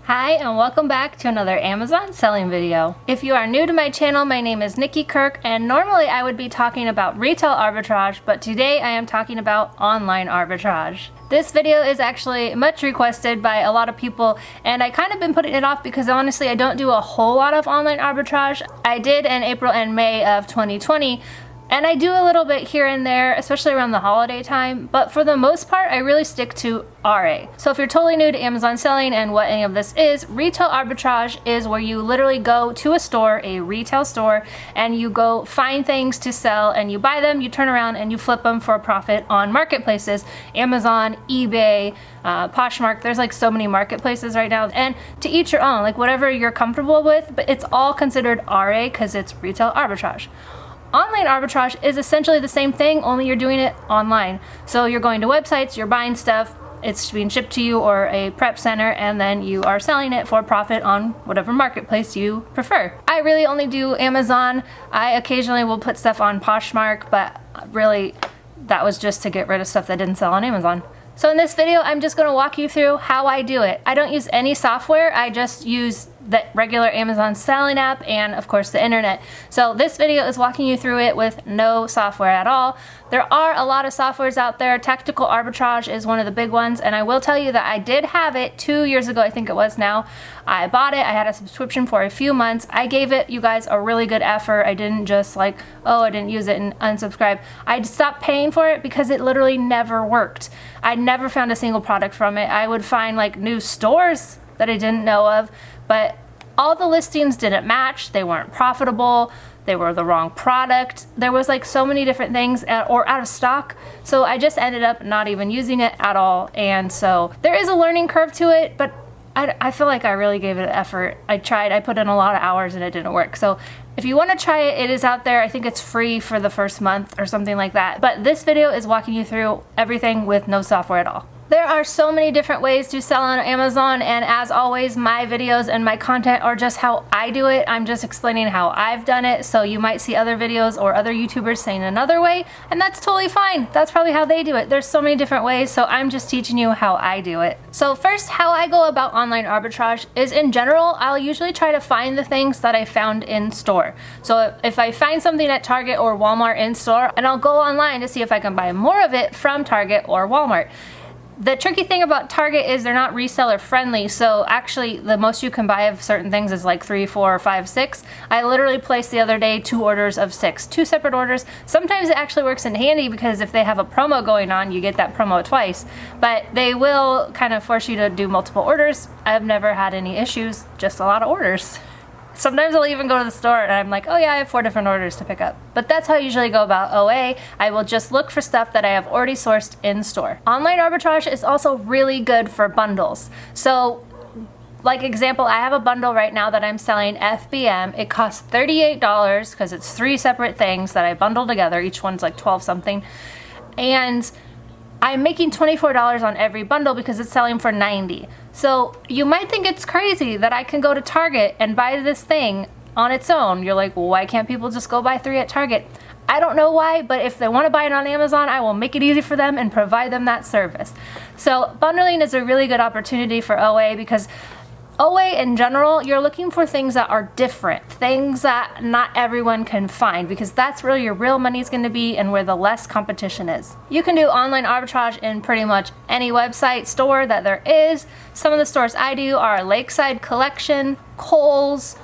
Hi and welcome back to another Amazon selling video. If you are new to my channel, my name is Nikki Kirk and normally I would be talking about retail arbitrage, but today I am talking about online arbitrage. This video is actually much requested by a lot of people and I kind of been putting it off because honestly I don't do a whole lot of online arbitrage. I did in April and May of 2020. And I do a little bit here and there, especially around the holiday time, but for the most part, I really stick to RA. So if you're totally new to Amazon selling and what any of this is, retail arbitrage is where you literally go to a store, a retail store, and you go find things to sell and you buy them, you turn around and you flip them for a profit on marketplaces, Amazon, eBay, Poshmark. There's like so many marketplaces right now, and to each your own, like whatever you're comfortable with, but it's all considered RA because it's retail arbitrage. Online arbitrage is essentially the same thing, only you're doing it online. So you're going to websites, you're buying stuff, it's being shipped to you or a prep center, and then you are selling it for profit on whatever marketplace you prefer. I really only do Amazon. I occasionally will put stuff on Poshmark, but really that was just to get rid of stuff that didn't sell on Amazon. So in this video, I'm just going to walk you through how I do it. I don't use any software, I just use the regular Amazon selling app and of course the internet. So this video is walking you through it with no software at all. There are a lot of softwares out there. Tactical Arbitrage is one of the big ones, and I will tell you that I did have it 2 years ago, I think it was now. I bought it, I had a subscription for a few months. I gave it, you guys, a really good effort. I didn't just like, oh, I didn't use it and unsubscribe. I stopped paying for it because it literally never worked. I never found a single product from it. I would find like new stores that I didn't know of, but all the listings didn't match, they weren't profitable, they were the wrong product. There was like so many different things or out of stock. So I just ended up not even using it at all. And so there is a learning curve to it, but I feel like I really gave it an effort. I tried, I put in a lot of hours and it didn't work. So if you want to try it, it is out there. I think it's free for the first month or something like that. But this video is walking you through everything with no software at all. There are so many different ways to sell on Amazon, and as always, my videos and my content are just how I do it. I'm just explaining how I've done it, so you might see other videos or other YouTubers saying another way, and that's totally fine. That's probably how they do it. There's so many different ways, so I'm just teaching you how I do it. So first, how I go about online arbitrage is, in general, I'll usually try to find the things that I found in store. So if I find something at Target or Walmart in store, and I'll go online to see if I can buy more of it from Target or Walmart. The tricky thing about Target is they're not reseller friendly, so actually the most you can buy of certain things is like 3, 4, 5, 6. I literally placed the other day 2 orders of 6, 2 separate orders. Sometimes it actually works in handy because if they have a promo going on, you get that promo twice, but they will kind of force you to do multiple orders. I've never had any issues, just a lot of orders. Sometimes I'll even go to the store and I'm like, oh yeah, I have 4 different orders to pick up. But that's how I usually go about OA. I will just look for stuff that I have already sourced in store. Online arbitrage is also really good for bundles. So, like example, I have a bundle right now that I'm selling FBM. It costs $38 because it's 3 separate things that I bundle together. Each one's like 12 something. And I'm making $24 on every bundle because it's selling for $90. So you might think it's crazy that I can go to Target and buy this thing on its own. You're like, well, why can't people just go buy 3 at Target? I don't know why, but if they want to buy it on Amazon, I will make it easy for them and provide them that service. So bundling is a really good opportunity for OA because OA in general, you're looking for things that are different, things that not everyone can find, because that's where your real money is going to be and where the less competition is. You can do online arbitrage in pretty much any website store that there is. Some of the stores I do are Lakeside Collection, Kohl's,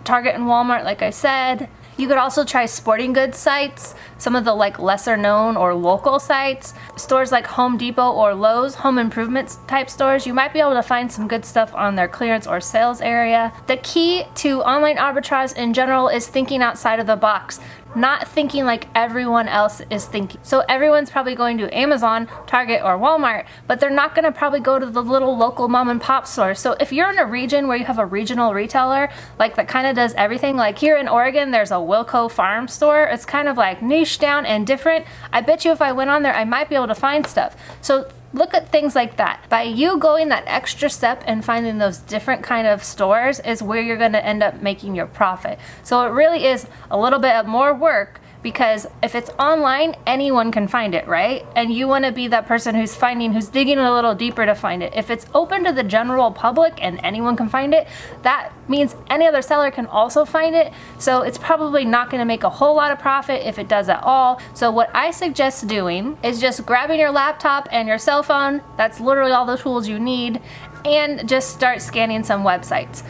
Target and Walmart, like I said. You could also try sporting goods sites, some of the like lesser known or local sites. Stores like Home Depot or Lowe's, home improvements type stores, you might be able to find some good stuff on their clearance or sales area. The key to online arbitrage in general is thinking outside of the box, not thinking like everyone else is thinking. So everyone's probably going to Amazon, Target, or Walmart, but they're not going to probably go to the little local mom and pop store. So if you're in a region where you have a regional retailer, like that kind of does everything, like here in Oregon, there's a Wilco Farm store. It's kind of like niche down and different. I bet you if I went on there, I might be able to find stuff. So look at things like that. By you going that extra step and finding those different kind of stores is where you're going to end up making your profit. So it really is a little bit of more work, because if it's online, anyone can find it, right? And you want to be that person who's digging a little deeper to find it. If it's open to the general public and anyone can find it, that means any other seller can also find it. So it's probably not going to make a whole lot of profit if it does at all. So what I suggest doing is just grabbing your laptop and your cell phone. That's literally all the tools you need, and just start scanning some websites.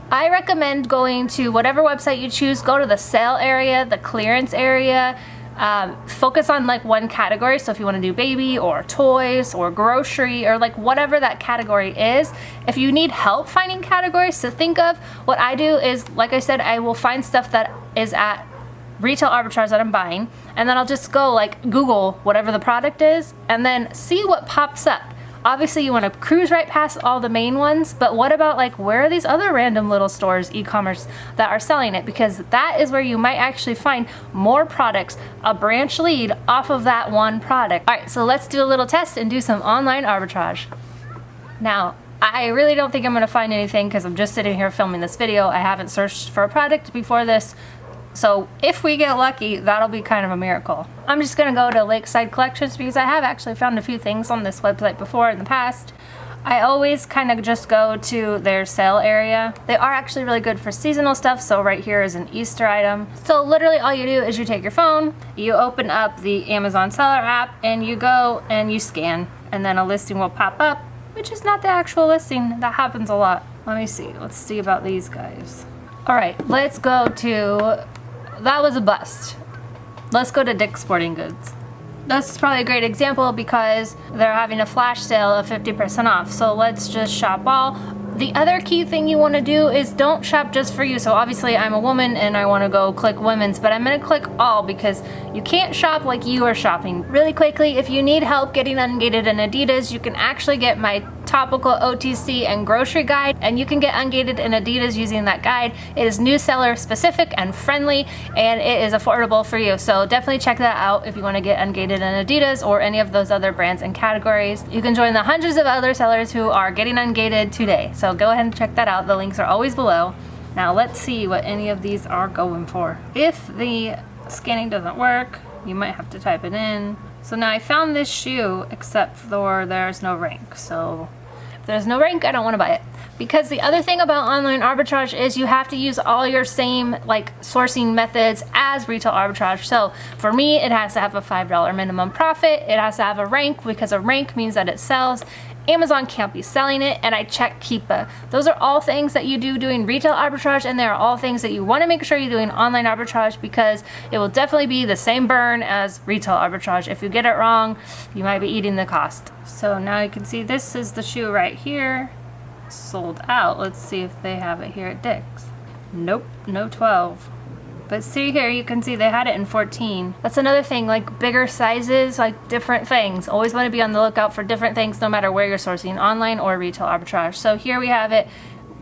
I recommend going to whatever website you choose. Go to the sale area, the clearance area, focus on like one category. So if you want to do baby or toys or grocery or like whatever that category is, if you need help finding categories to think of, what I do is, like I said, I will find stuff that is at retail arbitrage that I'm buying, and then I'll just go like Google whatever the product is and then see what pops up. Obviously you want to cruise right past all the main ones, but what about like, where are these other random little stores, e-commerce, that are selling it? Because that is where you might actually find more products, a branch lead off of that one product. All right, so let's do a little test and do some online arbitrage. Now, I really don't think I'm going to find anything because I'm just sitting here filming this video. I haven't searched for a product before this. So if we get lucky, that'll be kind of a miracle. I'm just gonna go to Lakeside Collections because I have actually found a few things on this website before in the past. I always kind of just go to their sale area. They are actually really good for seasonal stuff. So right here is an Easter item. So literally all you do is you take your phone, you open up the Amazon seller app, and you go and you scan, and then a listing will pop up, which is not the actual listing. That happens a lot. Let me see, let's see about these guys. All right, let's go to, that was a bust. Let's go to Dick's Sporting Goods. That's probably a great example because they're having a flash sale of 50% off. So let's just shop all. The other key thing you want to do is don't shop just for you. So obviously I'm a woman and I want to go click women's, but I'm going to click all because you can't shop like you are shopping. Really quickly, if you need help getting ungated in Adidas, you can actually get my topical OTC and grocery guide, and you can get ungated in Adidas using that guide. It is new seller specific and friendly, and it is affordable for you. So definitely check that out if you want to get ungated in Adidas or any of those other brands and categories. You can join the hundreds of other sellers who are getting ungated today. So go ahead and check that out. The links are always below. Now let's see what any of these are going for. If the scanning doesn't work, you might have to type it in. So now I found this shoe, except for there's no rank. So if there's no rank, I don't want to buy it. Because the other thing about online arbitrage is you have to use all your same like sourcing methods as retail arbitrage. So for me, it has to have a $5 minimum profit. It has to have a rank because a rank means that it sells. Amazon can't be selling it, and I check Keepa. Those are all things that you do doing retail arbitrage, and they are all things that you want to make sure you're doing online arbitrage because it will definitely be the same burn as retail arbitrage. If you get it wrong, you might be eating the cost. So now you can see this is the shoe right here. Sold out. Let's see if they have it here at Dick's. Nope, no 12. But see here, you can see they had it in 14. That's another thing, like bigger sizes, like different things. Always want to be on the lookout for different things no matter where you're sourcing, online or retail arbitrage. So here we have it.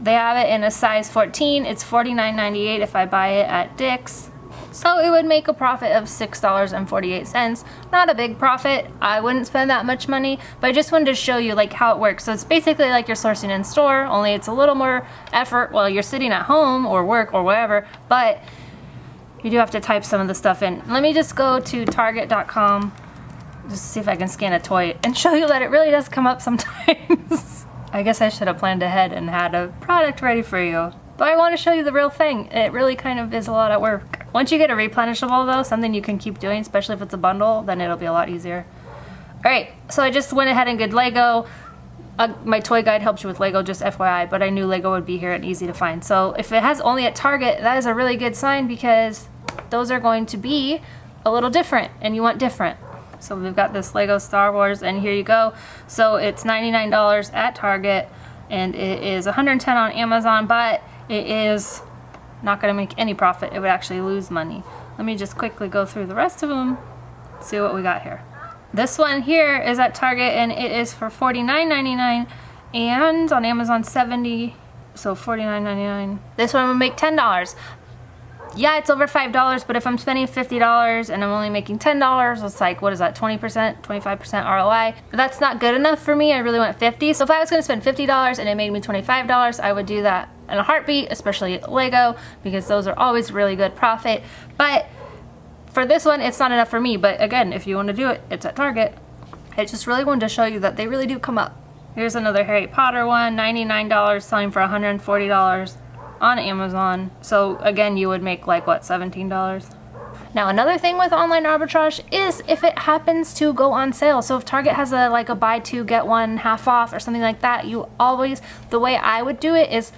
They have it in a size 14. It's $49.98 if I buy it at Dick's. So it would make a profit of $6.48. Not a big profit. I wouldn't spend that much money, but I just wanted to show you like how it works. So it's basically like you're sourcing in store, only it's a little more effort while you're sitting at home or work or wherever, but you do have to type some of the stuff in. Let me just go to Target.com, just see if I can scan a toy and show you that it really does come up sometimes. I guess I should have planned ahead and had a product ready for you. But I want to show you the real thing. It really kind of is a lot of work. Once you get a replenishable though, something you can keep doing, especially if it's a bundle, then it'll be a lot easier. Alright, so I just went ahead and did Lego. My toy guide helps you with Lego, just FYI, but I knew Lego would be here and easy to find. So if it has only at Target, that is a really good sign because those are going to be a little different and you want different. So we've got this Lego Star Wars and here you go. So it's $99 at Target and it is $110 on Amazon, but it is not going to make any profit. It would actually lose money. Let me just quickly go through the rest of them, see what we got here. This one here is at Target and it is for $49.99 and on Amazon $70, so $49.99. This one would make $10. Yeah, it's over $5, but if I'm spending $50 and I'm only making $10, it's like, what is that, 20%, 25% ROI? But that's not good enough for me. I really want 50. So if I was gonna spend $50 and it made me $25, I would do that in a heartbeat, especially Lego, because those are always really good profit. But for this one, it's not enough for me, but again, if you want to do it, it's at Target. I just really wanted to show you that they really do come up. Here's another Harry Potter one, $99, selling for $140 on Amazon. So again, you would make like, what, $17? Now another thing with online arbitrage is if it happens to go on sale. So if Target has a buy two get one half off or something like that, you always, the way I would do it is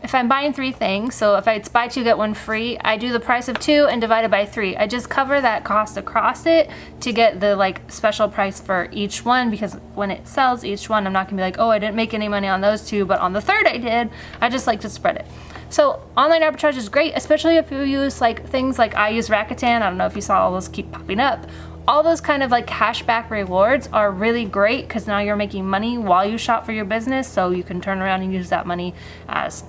if I'm buying 3 things, so if it's buy two get one free, I do the price of 2 and divide it by 3. I just cover that cost across it to get the special price for each one, because when it sells each one, I'm not gonna be like, oh, I didn't make any money on those 2, but on the 3rd I did. I just like to spread it. So online arbitrage is great, especially if you use things like I use Rakuten. I don't know if you saw all those keep popping up. All those kind of cashback rewards are really great because now you're making money while you shop for your business, so you can turn around and use that money as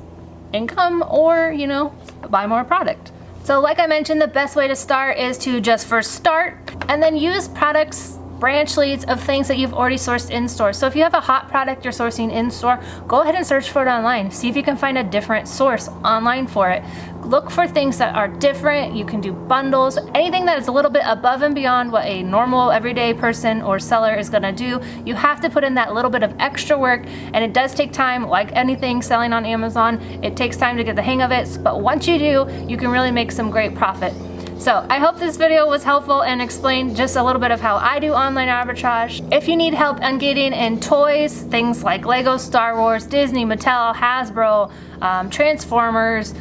income or, you know, buy more product. So like I mentioned, the best way to start is to just first start and then use products, branch leads of things that you've already sourced in store. So if you have a hot product you're sourcing in store, go ahead and search for it online. See if you can find a different source online for it. Look for things that are different. You can do bundles, anything that is a little bit above and beyond what a normal everyday person or seller is gonna do. You have to put in that little bit of extra work, and it does take time. Like anything selling on Amazon, it takes time to get the hang of it, but once you do, you can really make some great profit. So I hope this video was helpful and explained just a little bit of how I do online arbitrage. If you need help on getting in toys, things like Lego, Star Wars, Disney, Mattel, Hasbro, Transformers,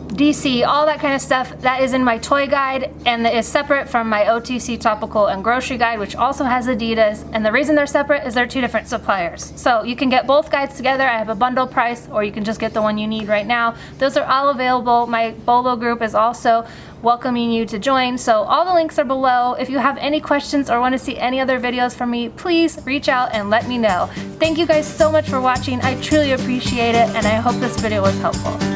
DC, all that kind of stuff, that is in my toy guide, and that is separate from my OTC topical and grocery guide, which also has Adidas. And the reason they're separate is they're 2 different suppliers. So you can get both guides together. I have a bundle price, or you can just get the one you need right now. Those are all available. My Bolo group is also welcoming you to join. So all the links are below. If you have any questions or want to see any other videos from me, please reach out and let me know. Thank you guys so much for watching. I truly appreciate it, and I hope this video was helpful.